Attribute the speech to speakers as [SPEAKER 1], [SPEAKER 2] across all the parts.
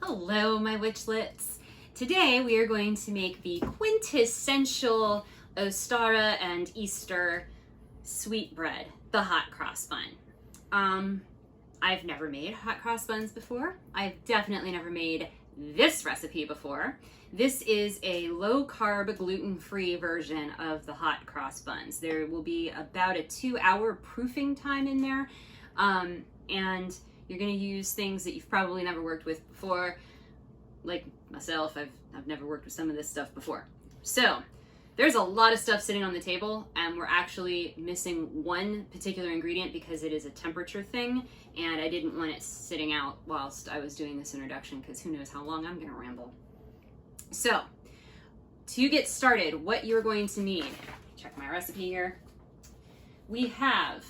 [SPEAKER 1] Hello, my witchlets. Today we are going to make the quintessential Ostara and Easter sweetbread, the hot cross bun. I've never made hot cross buns before. I've definitely never made this recipe before. This is a low-carb, gluten-free version of the hot cross buns. There will be about a 2-hour proofing time in there, and you're going to use things that you've probably never worked with before. Like myself, I've never worked with some of this stuff before. So there's a lot of stuff sitting on the table, and we're actually missing one particular ingredient because it is a temperature thing, and I didn't want it sitting out whilst I was doing this introduction because who knows how long I'm going to ramble. So to get started, what you're going to need, check my recipe here. We have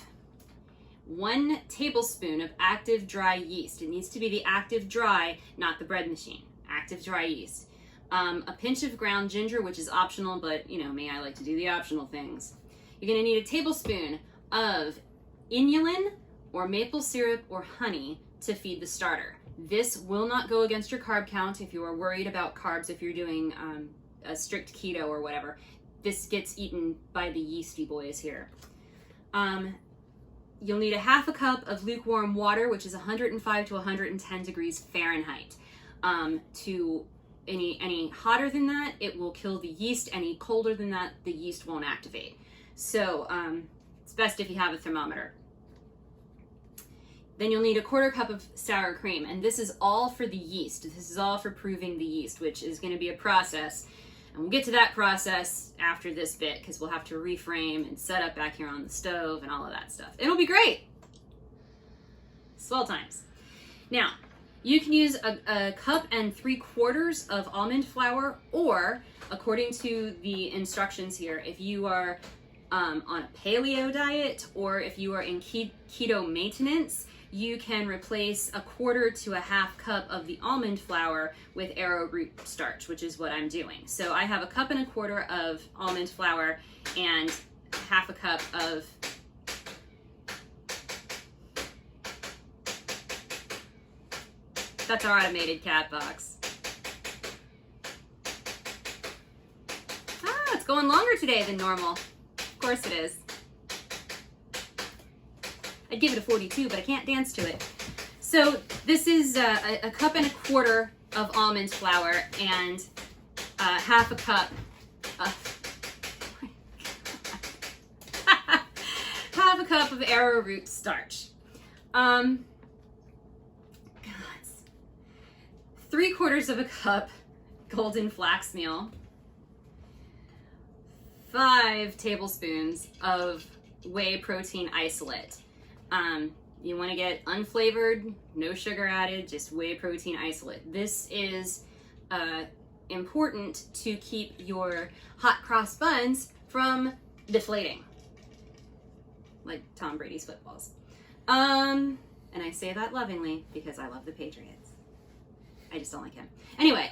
[SPEAKER 1] 1 tablespoon of active dry yeast. It needs to be the active dry, not the bread machine. Active dry yeast. A pinch of ground ginger, which is optional, but you know me, I like to do the optional things. You're gonna need a tablespoon of inulin or maple syrup or honey to feed the starter. This will not go against your carb count if you are worried about carbs, if you're doing a strict keto or whatever. This gets eaten by the yeasty boys here. You'll need a 1/2 cup of lukewarm water, which is 105 to 110 degrees Fahrenheit. Any hotter than that, it will kill the yeast. Any colder than that, the yeast won't activate. So it's best if you have a thermometer. Then you'll need a 1/4 cup of sour cream, and this is all for the yeast. This is all for proving the yeast, which is going to be a process. And we'll get to that process after this bit because we'll have to reframe and set up back here on the stove and all of that stuff. It'll be great. Swell times. Now, you can use a 1.75 cups of almond flour, or according to the instructions here, if you are on a paleo diet or if you are in keto maintenance, you can replace 1/4 to 1/2 cup of the almond flour with arrowroot starch, which is what I'm doing. So I have 1.25 cups of almond flour and 1/2 cup of that's our automated cat box. It's going longer today than normal. Of course it is. I'd give it a 42, but I can't dance to it. So this is a 1.25 cups of almond flour and 1/2 cup of 1/2 cup of arrowroot starch. 3/4 cup golden flax meal. 5 tablespoons of whey protein isolate. You want to get unflavored, no sugar added, just whey protein isolate. This is important to keep your hot cross buns from deflating, like Tom Brady's footballs. And I say that lovingly because I love the Patriots. I just don't like him. Anyway,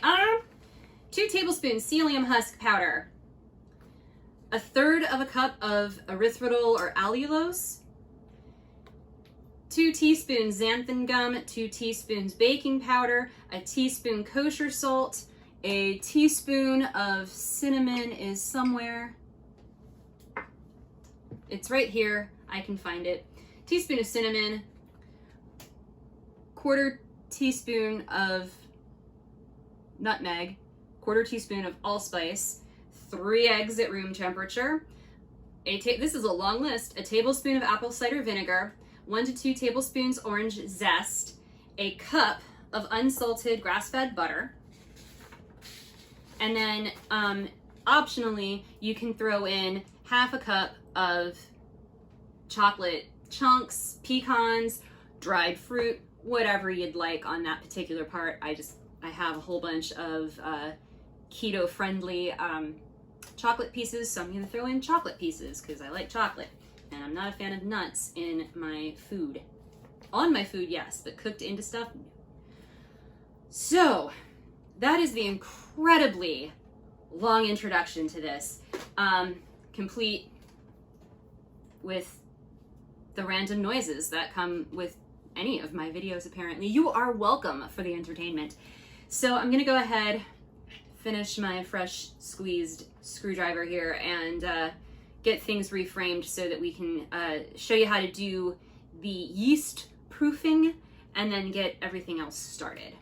[SPEAKER 1] 2 tablespoons psyllium husk powder, 1/3 cup of erythritol or allulose, 2 teaspoons xanthan gum, 2 teaspoons baking powder, a teaspoon kosher salt, a teaspoon of cinnamon is somewhere. It's right here. I can find it. Teaspoon of cinnamon, 1/4 teaspoon of nutmeg, 1/4 teaspoon of allspice, 3 eggs at room temperature. This is a long list. A tablespoon of apple cider vinegar, 1 to 2 tablespoons orange zest, a cup of unsalted grass-fed butter, and then optionally you can throw in 1/2 cup of chocolate chunks, pecans, dried fruit, whatever you'd like on that particular part. I have a whole bunch of keto-friendly chocolate pieces, so I'm going to throw in chocolate pieces because I like chocolate. And I'm not a fan of nuts in my food. On my food, yes, but cooked into stuff, no. So that is the incredibly long introduction to this, complete with the random noises that come with any of my videos, apparently. You are welcome for the entertainment. So I'm gonna go ahead, finish my fresh squeezed screwdriver here, and get things reframed so that we can show you how to do the yeast proofing and then get everything else started.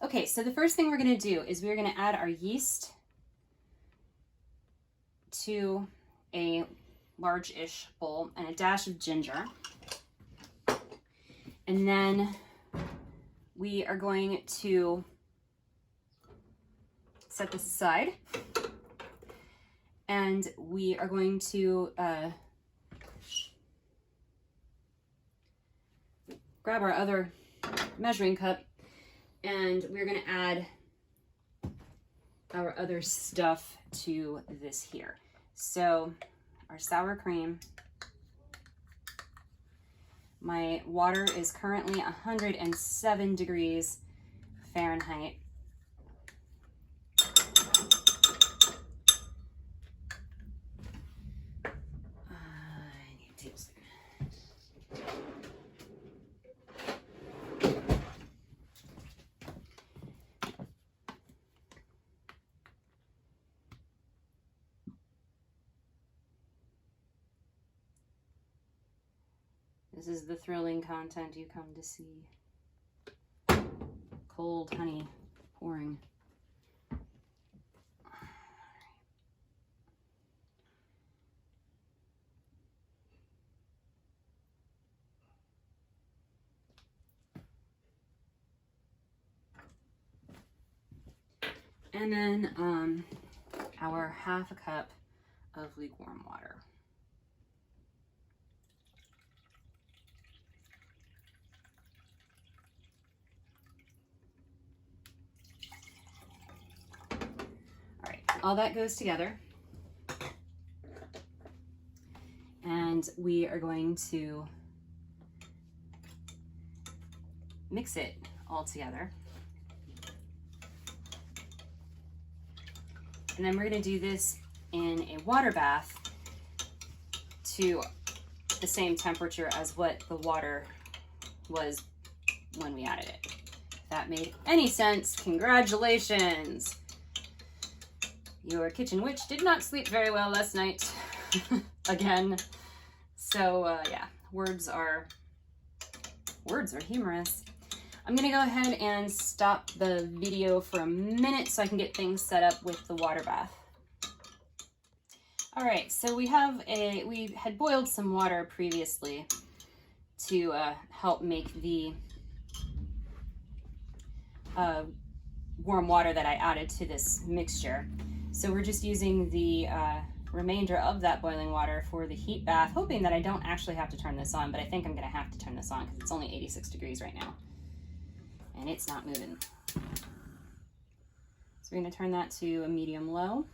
[SPEAKER 1] Okay, so the first thing we're gonna do is we're gonna add our yeast to a large-ish bowl and a dash of ginger. And then we are going to set this aside. And we are going to grab our other measuring cup, and we're going to add our other stuff to this here. So our sour cream. My water is currently 107 degrees Fahrenheit. I need a tablespoon. This is the thrilling content you come to see. Cold honey pouring. And then our half a cup of lukewarm water. All that goes together, and we are going to mix it all together. And then we're going to do this in a water bath to the same temperature as what the water was when we added it. If that made any sense, congratulations! Your kitchen witch did not sleep very well last night, again. So yeah, words are humorous. I'm gonna go ahead and stop the video for a minute so I can get things set up with the water bath. All right, so we had boiled some water previously to help make the warm water that I added to this mixture. So we're just using the remainder of that boiling water for the heat bath, hoping that I don't actually have to turn this on, but I think I'm gonna have to turn this on because it's only 86 degrees right now. And it's not moving. So we're gonna turn that to a medium low.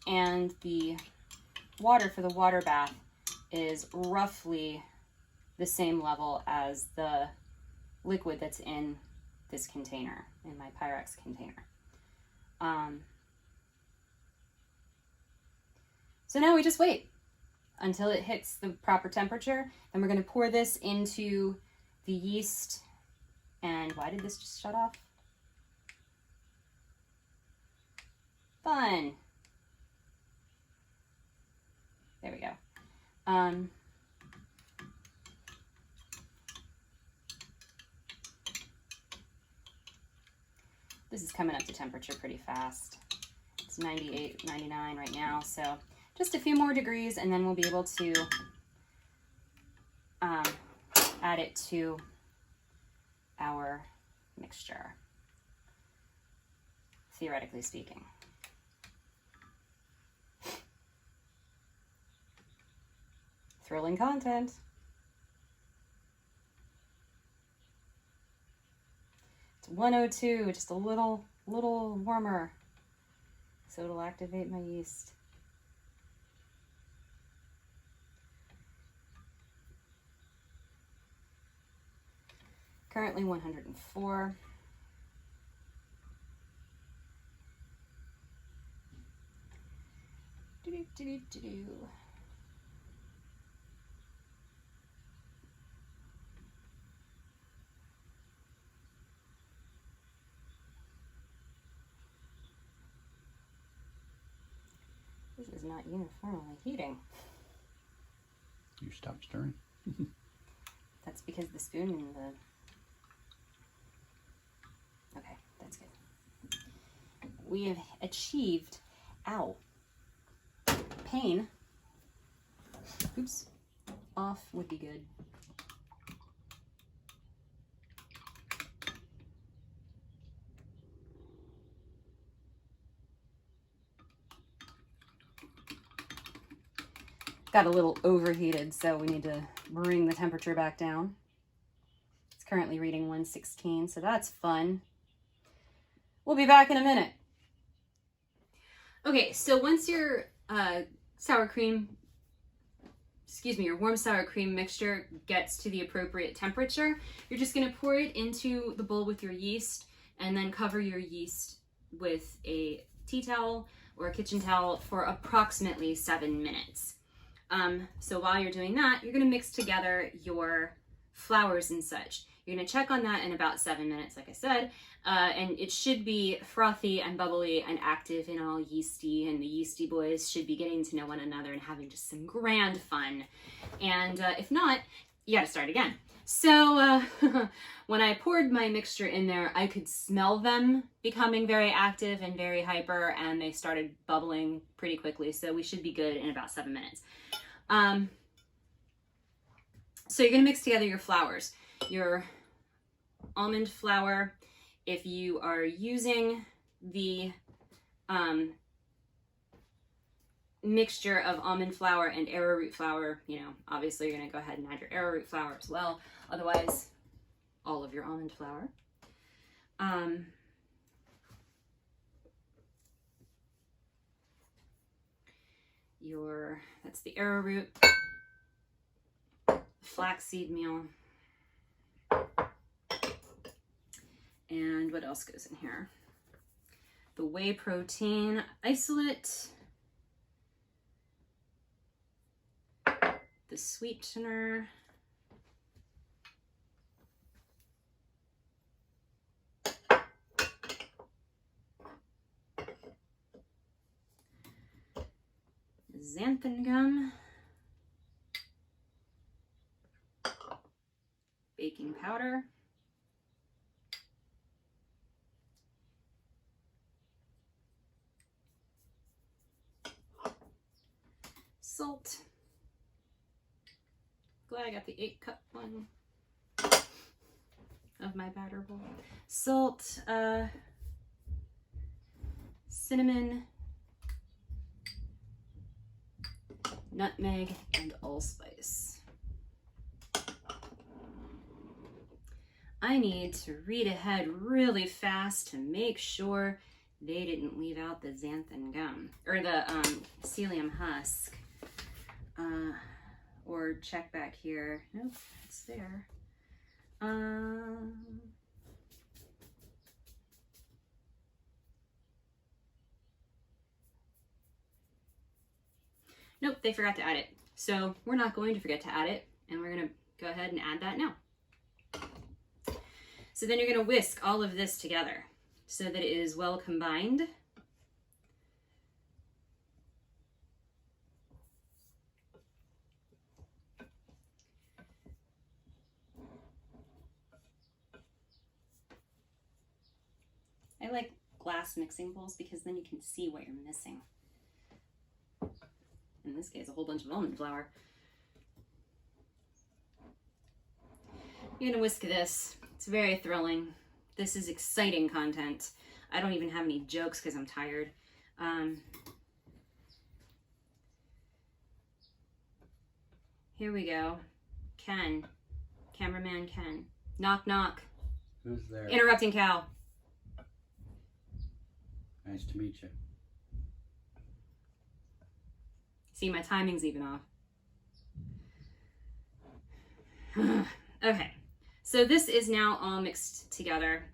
[SPEAKER 1] And the water for the water bath is roughly the same level as the liquid that's in this container, in my Pyrex container. So now we just wait until it hits the proper temperature. Then we're going to pour this into the yeast. And why did this just shut off? Fun. There we go. This is coming up to temperature pretty fast. It's 98, 99 right now, so just a few more degrees and then we'll be able to add it to our mixture, theoretically speaking. Thrilling content. It's 102, just a little warmer, so it'll activate my yeast. Currently 104. This is not uniformly heating.
[SPEAKER 2] You stopped stirring.
[SPEAKER 1] That's because the spoon and the... Okay, that's good. We have achieved... Ow. Pain. Oops. Off would be good. Got a little overheated, so we need to bring the temperature back down. It's currently reading 116, so that's fun. We'll be back in a minute. Okay, so once your your warm sour cream mixture gets to the appropriate temperature, you're just gonna pour it into the bowl with your yeast and then cover your yeast with a tea towel or a kitchen towel for approximately 7 minutes. So while you're doing that, you're gonna mix together your flours and such. You're gonna check on that in about 7 minutes, like I said, and it should be frothy and bubbly and active and all yeasty, and the yeasty boys should be getting to know one another and having just some grand fun. And if not, you gotta start again. So when I poured my mixture in there, I could smell them becoming very active and very hyper, and they started bubbling pretty quickly, so we should be good in about 7 minutes. So you're gonna mix together your flours. Your almond flour, if you are using the mixture of almond flour and arrowroot flour, you know, obviously you're gonna go ahead and add your arrowroot flour as well. Otherwise, all of your almond flour. That's the arrowroot, flaxseed meal, and what else goes in here? The whey protein isolate, the sweetener, xanthan gum, baking powder, salt. Glad I got the 8-cup one of my batter bowl. Salt, cinnamon, nutmeg, and allspice. I need to read ahead really fast to make sure they didn't leave out the xanthan gum, or the psyllium husk. Or check back here. Nope, it's there. Nope, they forgot to add it. So we're not going to forget to add it, and we're gonna go ahead and add that now. So then you're gonna whisk all of this together so that it is well combined. I like glass mixing bowls because then you can see what you're missing. In this case, a whole bunch of almond flour. You're gonna whisk this. It's very thrilling. This is exciting content. I don't even have any jokes because I'm tired. Here we go. Ken. Cameraman Ken. Knock, knock.
[SPEAKER 2] Who's there?
[SPEAKER 1] Interrupting cow.
[SPEAKER 2] Nice to meet you.
[SPEAKER 1] See, my timing's even off. Okay, so this is now all mixed together.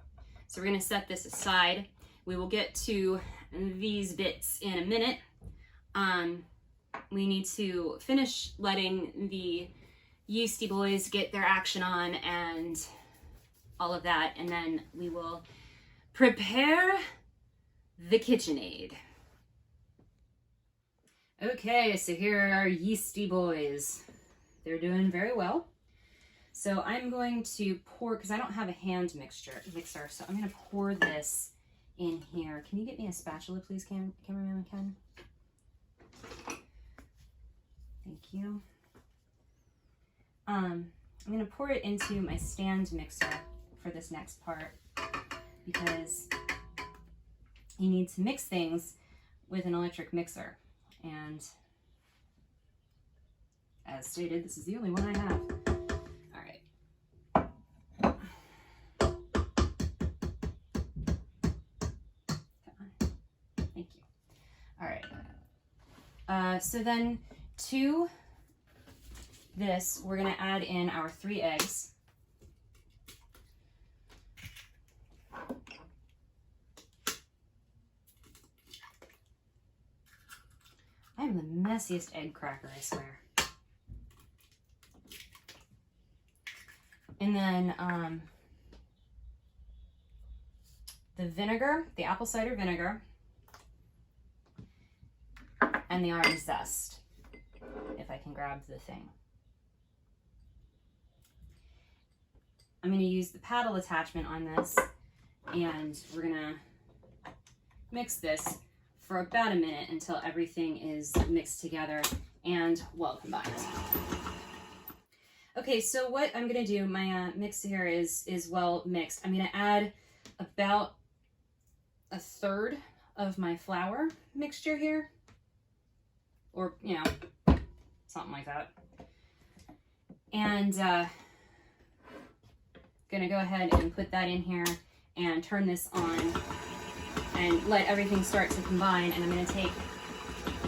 [SPEAKER 1] So we're gonna set this aside. We will get to these bits in a minute. We need to finish letting the yeasty boys get their action on and all of that, and then we will prepare the KitchenAid. Okay, so here are our yeasty boys. They're doing very well. So I'm going to pour, because I don't have a hand mixer, so I'm going to pour this in here. Can you get me a spatula, please, cameraman Ken? Thank you. I'm going to pour it into my stand mixer for this next part, because you need to mix things with an electric mixer. And as stated, this is the only one I have. All right. Come on. Thank you. All right. So then to this, we're going to add in our 3 eggs. I am the messiest egg cracker, I swear. And then the vinegar, the apple cider vinegar, and the orange zest, if I can grab the thing. I'm going to use the paddle attachment on this, and we're going to mix this for about a minute until everything is mixed together and well combined. Okay, so what I'm going to do, my mix here is well mixed. I'm going to add about 1/3 of my flour mixture here, or, you know, something like that. And gonna go ahead and put that in here and turn this on and let everything start to combine. And I'm gonna take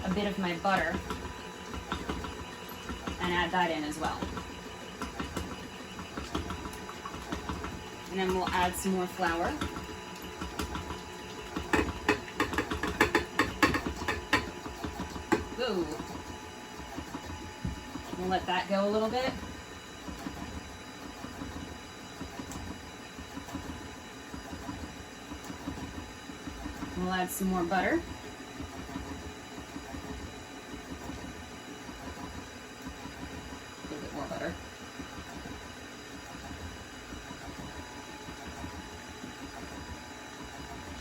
[SPEAKER 1] a bit of my butter and add that in as well. And then we'll add some more flour. Ooh. We'll let that go a little bit. We'll add some more butter. A little bit more butter.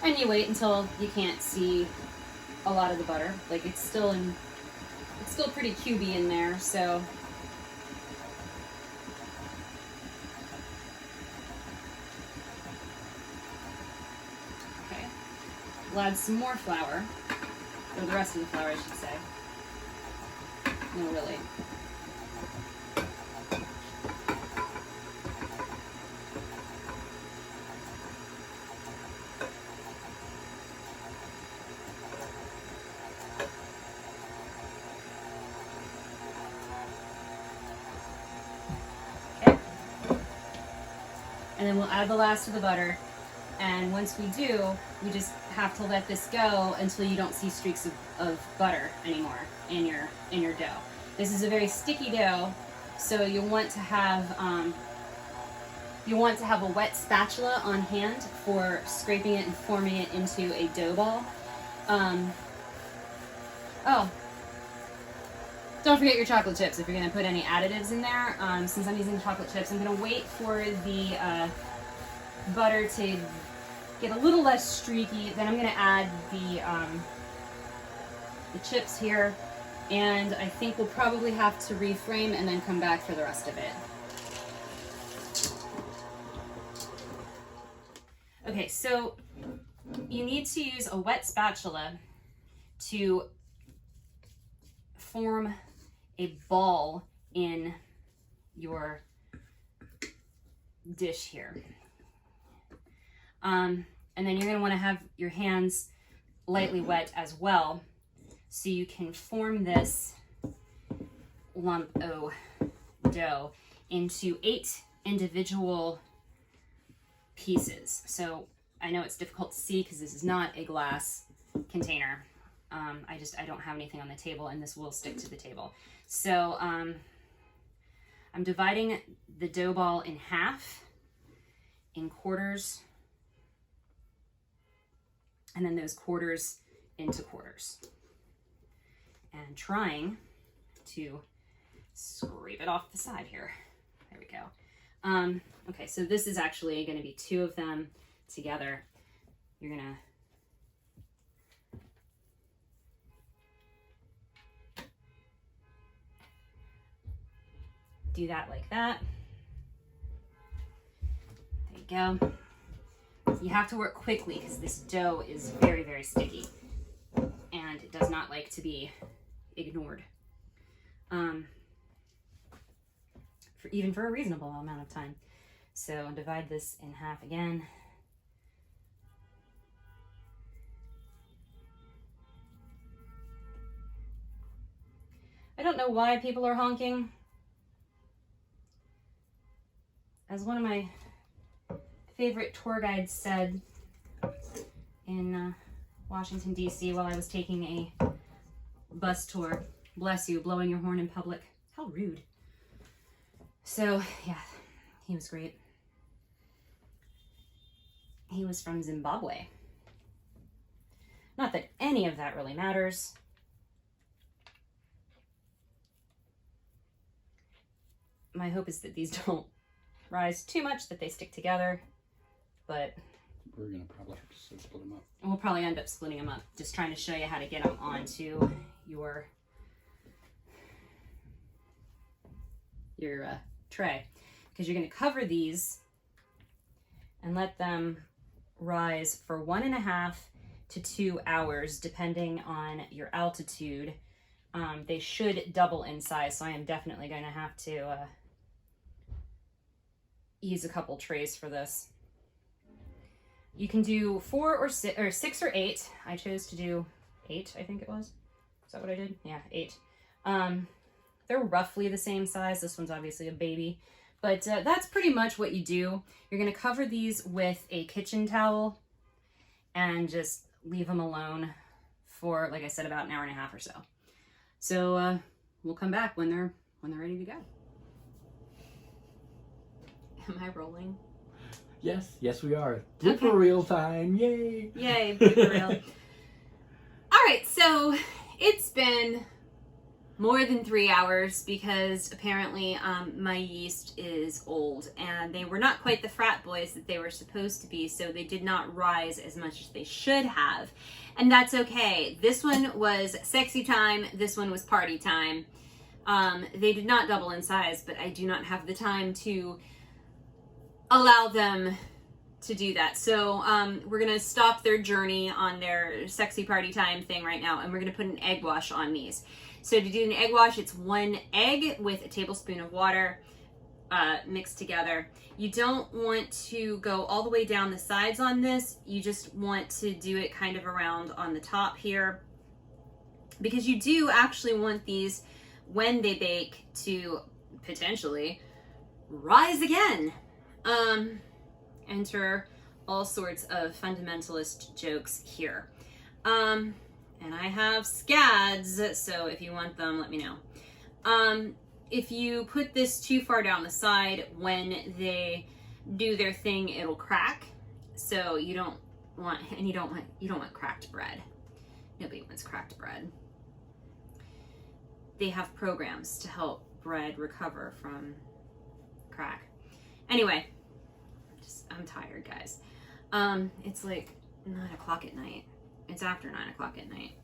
[SPEAKER 1] And you wait until you can't see a lot of the butter. Like it's still pretty cubey in there, so okay. We'll add some more flour, or the rest of the flour, I should say. No, really. And then we'll add the last of the butter. And once we do, we just have to let this go until you don't see streaks of butter anymore in your dough. This is a very sticky dough, so you'll want to have a wet spatula on hand for scraping it and forming it into a dough ball. Oh, don't forget your chocolate chips if you're going to put any additives in there. Since I'm using chocolate chips, I'm going to wait for the butter to get a little less streaky. Then I'm going to add the chips here, and I think we'll probably have to reframe and then come back for the rest of it. Okay, so you need to use a wet spatula to form a ball in your dish here. And then you're going to want to have your hands lightly wet as well, so you can form this lump of dough into 8 individual pieces. So I know it's difficult to see because this is not a glass container. I don't have anything on the table, and this will stick to the table. So I'm dividing the dough ball in half, in quarters, and then those quarters into quarters. and trying to scrape it off the side here. There we go. Okay, so this is actually going to be 2 of them together. You're going to do that like that. There you go. You have to work quickly because this dough is very, very sticky and it does not like to be ignored. Even for a reasonable amount of time. So divide this in half again. I don't know why people are honking. As one of my favorite tour guides said in Washington, D.C. while I was taking a bus tour, bless you, blowing your horn in public. How rude. So, yeah, he was great. He was from Zimbabwe. Not that any of that really matters. My hope is that these don't rise too much, that they stick together, but
[SPEAKER 2] we're going to probably have to split them up.
[SPEAKER 1] We'll probably end up splitting them up. Just trying to show you how to get them onto your tray, because you're going to cover these and let them rise for 1.5 to 2 hours depending on your altitude. They should double in size, so I am definitely going to have to use a couple trays for this. You can do 4 or 6 or 8. I chose to do 8, I think it was. Is that what I did? Yeah, 8. They're roughly the same size. This one's obviously a baby, but that's pretty much what you do. You're going to cover these with a kitchen towel and just leave them alone for, like I said, about 1.5 hours or so. So we'll come back when they're ready to go. Am I rolling?
[SPEAKER 3] Yes, we are. Blooper reel time, yay!
[SPEAKER 1] Yay, blooper reel. All right, so it's been more than 3 hours because apparently my yeast is old and they were not quite the frat boys that they were supposed to be, so they did not rise as much as they should have. And that's okay. This one was sexy time. This one was party time. They did not double in size, but I do not have the time to allow them to do that. So we're gonna stop their journey on their sexy party time thing right now, and we're gonna put an egg wash on these. So to do an egg wash, it's 1 egg with a tablespoon of water mixed together. You don't want to go all the way down the sides on this. You just want to do it kind of around on the top here, because you do actually want these, when they bake, to potentially rise again. Enter all sorts of fundamentalist jokes here. And I have scads, so if you want them, let me know. If you put this too far down the side, when they do their thing, it'll crack. So you don't want cracked bread. Nobody wants cracked bread. They have programs to help bread recover from crack. Anyway, I'm tired, guys. It's like 9 o'clock at night. It's after 9 o'clock at night,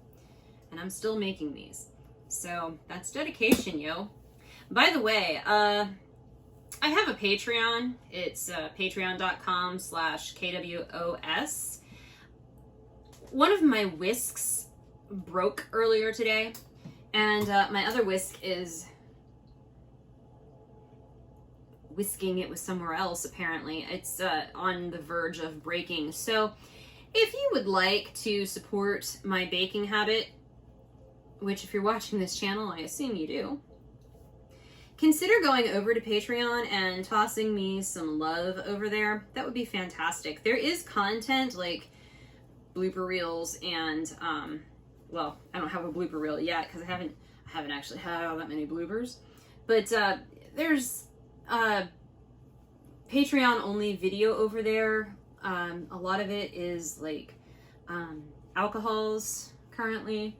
[SPEAKER 1] and I'm still making these. So that's dedication, yo. By the way, I have a Patreon. It's patreon.com/KWOS. One of my whisks broke earlier today, and my other whisk is whisking it with somewhere else, apparently. It's on the verge of breaking. So if you would like to support my baking habit, which if you're watching this channel, I assume you do, consider going over to Patreon and tossing me some love over there. That would be fantastic. There is content like blooper reels and, well, I don't have a blooper reel yet because I haven't actually had all that many bloopers, but there's Patreon only video over there. A lot of it is like alcohols currently.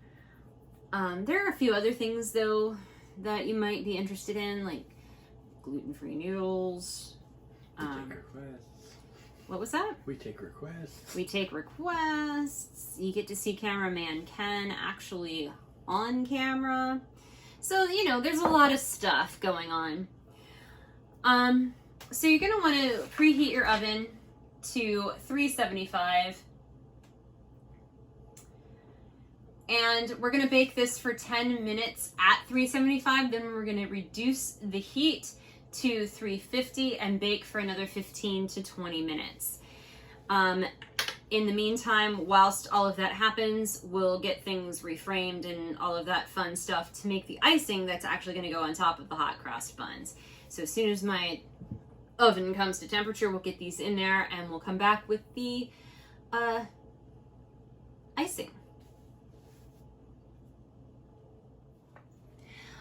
[SPEAKER 1] There are a few other things though that you might be interested in, like gluten-free noodles.
[SPEAKER 3] We take requests.
[SPEAKER 1] What was that?
[SPEAKER 3] We take requests.
[SPEAKER 1] We take requests. You get to see cameraman Ken actually on camera. So, you know, there's a lot of stuff going on. So you're gonna want to preheat your oven to 375. And we're gonna bake this for 10 minutes at 375. Then we're gonna reduce the heat to 350 and bake for another 15 to 20 minutes. In the meantime, whilst all of that happens, we'll get things reframed and all of that fun stuff to make the icing that's actually going to go on top of the hot crossed buns. So as soon as my oven comes to temperature, we'll get these in there and we'll come back with the icing.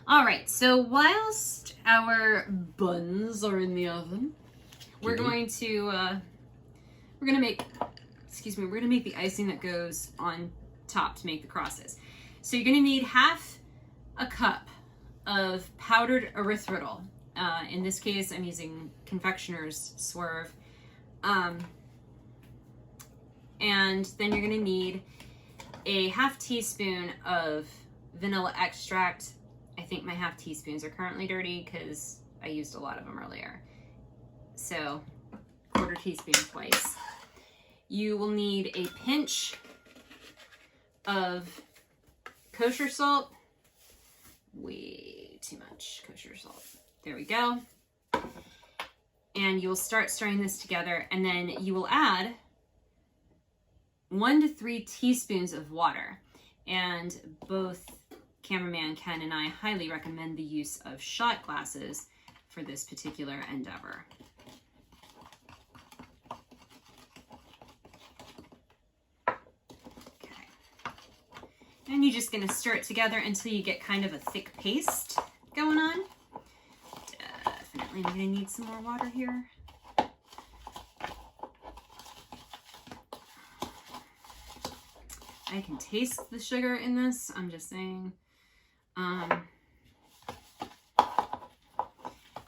[SPEAKER 1] All right, so whilst our buns are in the oven, we're going to make the icing that goes on top to make the crosses. So you're gonna need half a cup of powdered erythritol. In this case, I'm using confectioner's swerve. And then you're gonna need a half teaspoon of vanilla extract. I think my half teaspoons are currently dirty because I used a lot of them earlier. So, quarter teaspoon twice. You will need a pinch of kosher salt. Way too much kosher salt. There we go. And you'll start stirring this together, and then you will add 1 to 3 teaspoons of water. And both cameraman Ken and I highly recommend the use of shot glasses for this particular endeavor. Okay. And you're just going to stir it together until you get kind of a thick paste going on. Definitely going to need some more water here. I can taste the sugar in this, I'm just saying.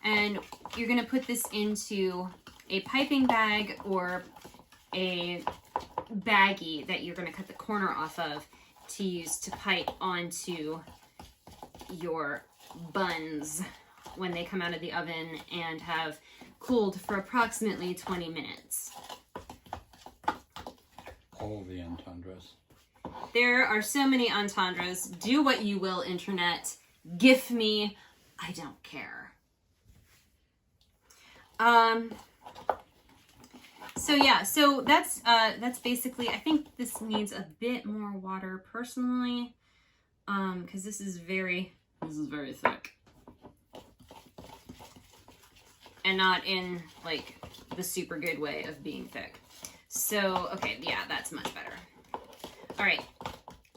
[SPEAKER 1] And you're gonna put this into a piping bag or a baggie that you're gonna cut the corner off of to use to pipe onto your buns when they come out of the oven and have cooled for approximately 20 minutes.
[SPEAKER 2] All the entendres.
[SPEAKER 1] There are so many entendres. Do what you will, internet. GIF me. I don't care. So yeah, so that's basically, I think this needs a bit more water personally, because this is very thick. And not in like the super good way of being thick. So, okay, yeah, that's much better. All right,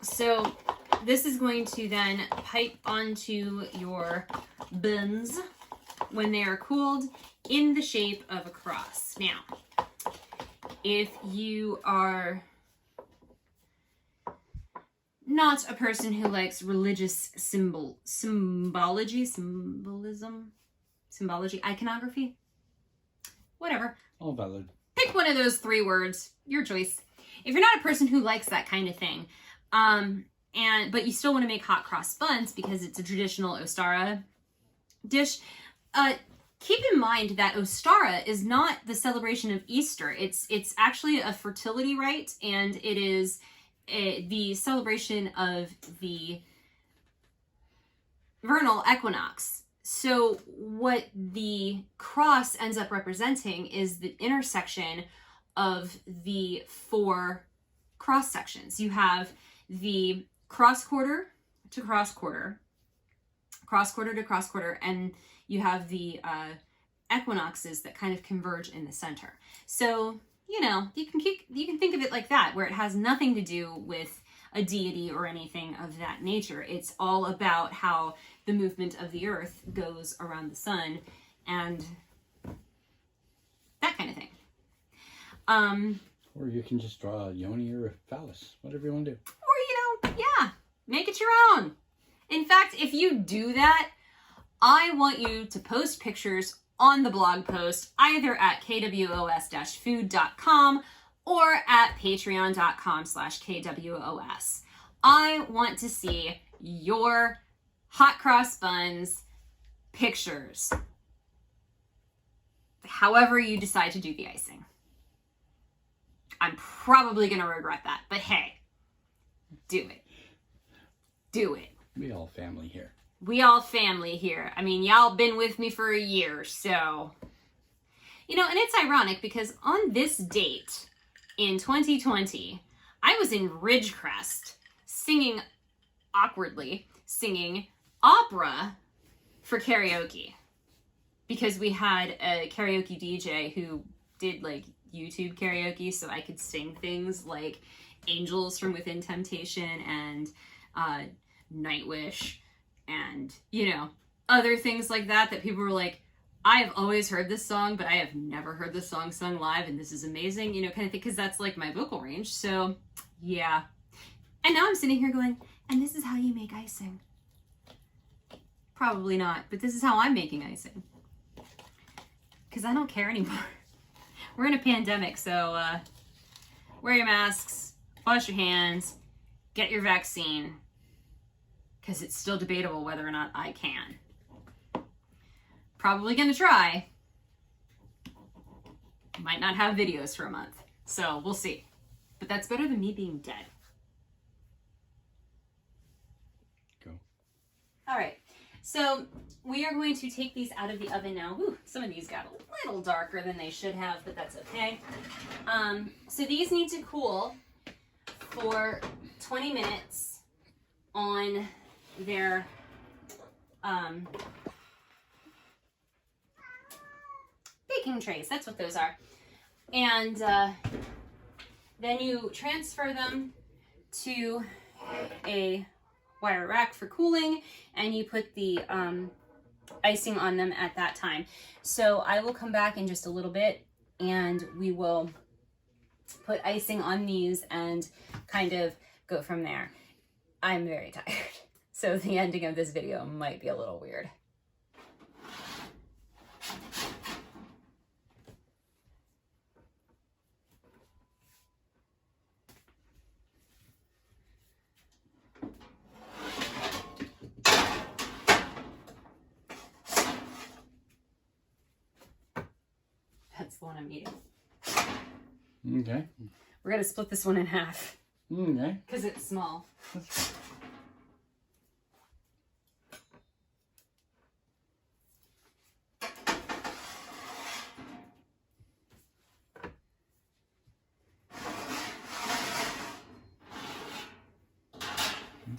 [SPEAKER 1] so this is going to then pipe onto your buns when they are cooled in the shape of a cross. Now, if you are not a person who likes religious symbology, iconography, whatever.
[SPEAKER 2] All valid.
[SPEAKER 1] Pick one of those 3 words, your choice. If you're not a person who likes that kind of thing, but you still want to make hot cross buns because it's a traditional Ostara dish, keep in mind that Ostara is not the celebration of Easter. It's actually a fertility rite, and it is the celebration of the vernal equinox. So what the cross ends up representing is the intersection of the 4 cross sections. You have the cross quarter to cross quarter, cross quarter to cross quarter, and you have the equinoxes that kind of converge in the center. So, you know, you can think of it like that, where it has nothing to do with a deity or anything of that nature. It's all about how the movement of the earth goes around the sun and that kind of thing.
[SPEAKER 2] Or you can just draw a yoni or a phallus, whatever you want to do.
[SPEAKER 1] Or, you know, yeah, Make it your own. In fact, if you do that, I want you to post pictures on the blog post either at kwos-food.com or at patreon.com/kwos. I want to see your hot cross buns pictures. However you decide to do the icing. I'm probably going to regret that, but hey, do it. Do it.
[SPEAKER 2] We all family here.
[SPEAKER 1] We all family here. I mean, y'all been with me for a year, so. You know, and it's ironic because on this date in 2020, I was in Ridgecrest singing opera for karaoke. Because we had a karaoke DJ who did like YouTube karaoke, so I could sing things like Angels from Within Temptation and Nightwish and, you know, other things like that people were like, I've always heard this song, but I have never heard this song sung live, and this is amazing, you know, kind of thing, because that's like my vocal range. So, yeah. And now I'm sitting here going, and this is how you make icing. Probably not, but this is how I'm making icing. Because I don't care anymore. We're in a pandemic, so wear your masks, wash your hands, get your vaccine, because it's still debatable whether or not I can. Probably gonna try. Might not have videos for a month, so we'll see. But that's better than me being dead.
[SPEAKER 2] Go.
[SPEAKER 1] All right, so we are going to take these out of the oven now. Ooh, some of these got a little darker than they should have, but that's okay. So these need to cool for 20 minutes on their baking trays. That's what those are. And then you transfer them to a wire rack for cooling, and you put the icing on them at that time. So I will come back in just a little bit and we will put icing on these and kind of go from there. I'm very tired, so the ending of this video might be a little weird. That's the one I'm eating.
[SPEAKER 2] Okay.
[SPEAKER 1] We're gonna split this one in half.
[SPEAKER 2] Okay.
[SPEAKER 1] Because it's small.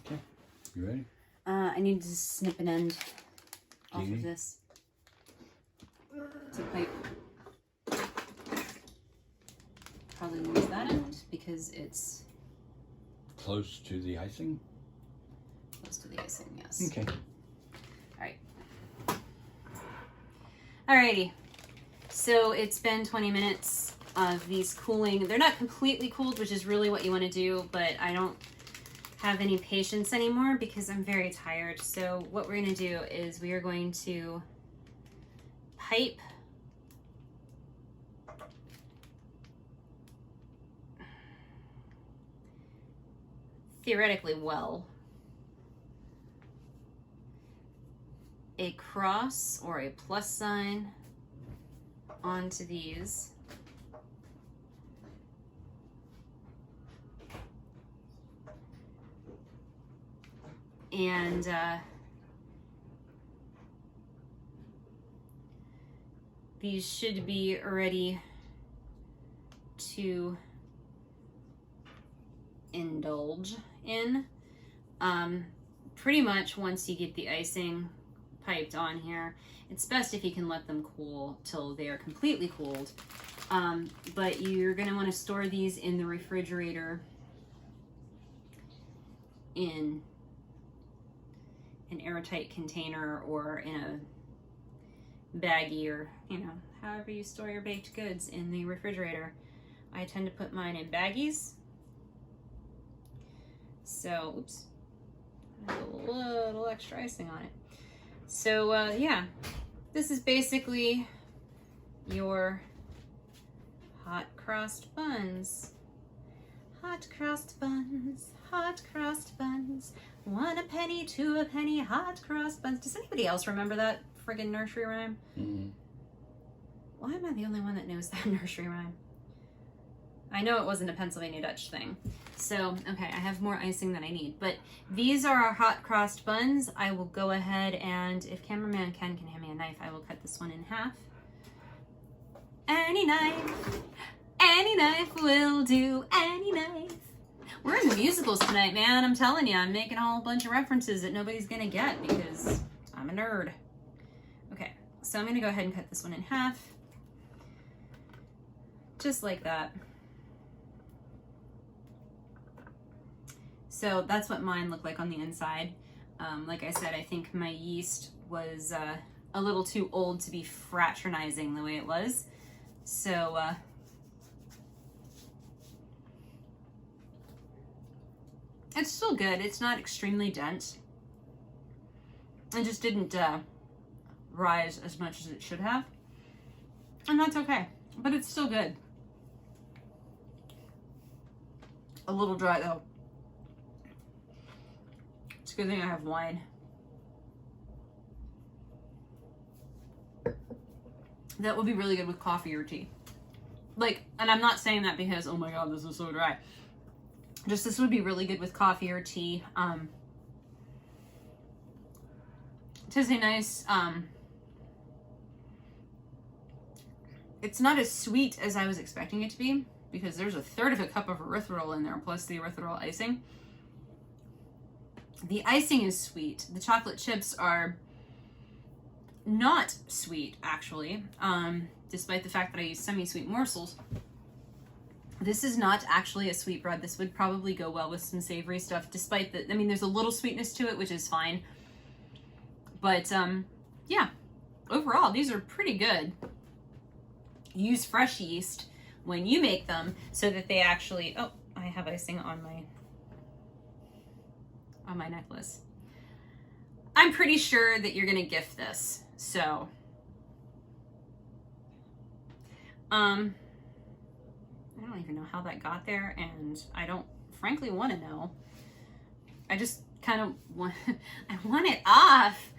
[SPEAKER 2] Okay. You ready?
[SPEAKER 1] I need to snip an end off of this. To pipe. Probably lose that end because it's
[SPEAKER 2] Close to the icing?
[SPEAKER 1] close to the icing, yes.
[SPEAKER 2] Okay.
[SPEAKER 1] Alright. Alrighty. So it's been 20 minutes of these cooling. They're not completely cooled, which is really what you want to do, but I don't have any patience anymore because I'm very tired. So what we're going to do is we are going to pipe theoretically well a cross or a plus sign onto these. And these should be ready to indulge in. Pretty much once you get the icing piped on here, it's best if you can let them cool till they are completely cooled. But you're going to want to store these in the refrigerator in an airtight container or in a baggie, or, you know, however you store your baked goods in the refrigerator. I tend to put mine in baggies. So, oops. A little extra icing on it. So yeah, this is basically your hot crossed buns. Hot crossed buns, hot crossed buns. 1 a penny, 2 a penny, hot crossed buns. Does anybody else remember that friggin' nursery rhyme?
[SPEAKER 2] Mm-hmm.
[SPEAKER 1] Why am I the only one that knows that nursery rhyme? I know it wasn't a Pennsylvania Dutch thing. So, okay, I have more icing than I need. But these are our hot crossed buns. I will go ahead and, if cameraman Ken can hand me a knife, I will cut this one in half. Any knife will do, any knife. We're in the musicals tonight, man. I'm telling you, I'm making a whole bunch of references that nobody's gonna get because I'm a nerd. Okay, so I'm gonna go ahead and cut this one in half. Just like that. So that's what mine look like on the inside. Like I said, I think my yeast was a little too old to be fraternizing the way it was. So it's still good. It's not extremely dense. It just didn't rise as much as it should have. And that's okay. But it's still good. A little dry though. It's a good thing I have wine. That would be really good with coffee or tea. Like, and I'm not saying that because, oh my god, this is so dry. Just this would be really good with coffee or tea. It is a nice, it's not as sweet as I was expecting it to be because there's 1/3 of a cup of erythritol in there plus the erythritol icing. The icing is sweet. The chocolate chips are not sweet, actually, despite the fact that I use semi-sweet morsels. This is not actually a sweet bread. This would probably go well with some savory stuff, despite the, I mean, there's a little sweetness to it, which is fine. But, yeah, overall, these are pretty good. Use fresh yeast when you make them so that they actually, oh, I have icing on my necklace. I'm pretty sure that you're gonna gift this, so I don't even know how that got there, and I don't frankly want to know. I just kind of want I want it off.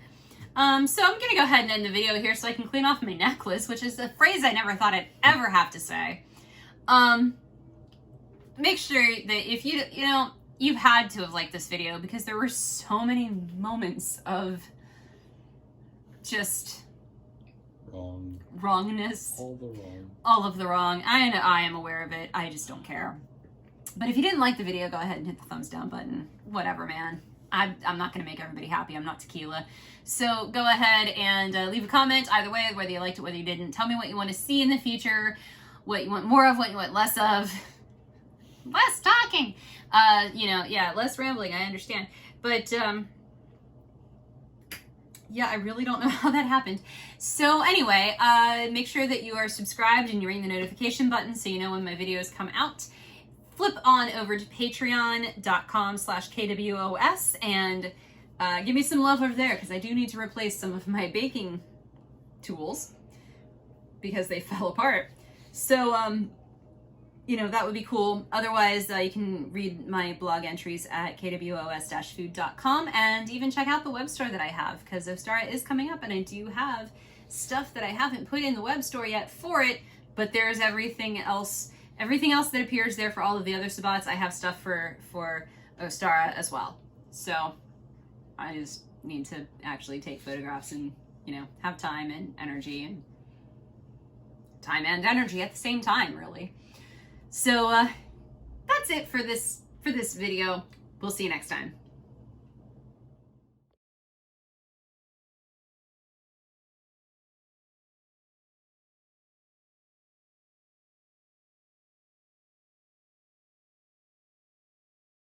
[SPEAKER 1] So I'm gonna go ahead and end the video here so I can clean off my necklace, which is a phrase I never thought I'd ever have to say. Make sure that if you know, you've had to have liked this video because there were so many moments of just wrongness.
[SPEAKER 2] All the wrong.
[SPEAKER 1] All of the wrong. I am aware of it. I just don't care. But if you didn't like the video, go ahead and hit the thumbs down button. Whatever, man. I'm not going to make everybody happy. I'm not tequila. So go ahead and leave a comment either way, whether you liked it, whether you didn't. Tell me what you want to see in the future, what you want more of, what you want less of. Less talking. You know, yeah, less rambling. I understand. But, yeah, I really don't know how that happened. So anyway, make sure that you are subscribed and you ring the notification button so you know when my videos come out. Flip on over to patreon.com/KWOS and give me some love over there because I do need to replace some of my baking tools because they fell apart. So, you know, that would be cool. Otherwise, you can read my blog entries at kwos-food.com and even check out the web store that I have because Ostara is coming up and I do have stuff that I haven't put in the web store yet for it, but there's everything else that appears there for all of the other sabbats. I have stuff for Ostara as well. So I just need to actually take photographs and, you know, have time and energy at the same time, really. So that's it for this video. We'll see you next time.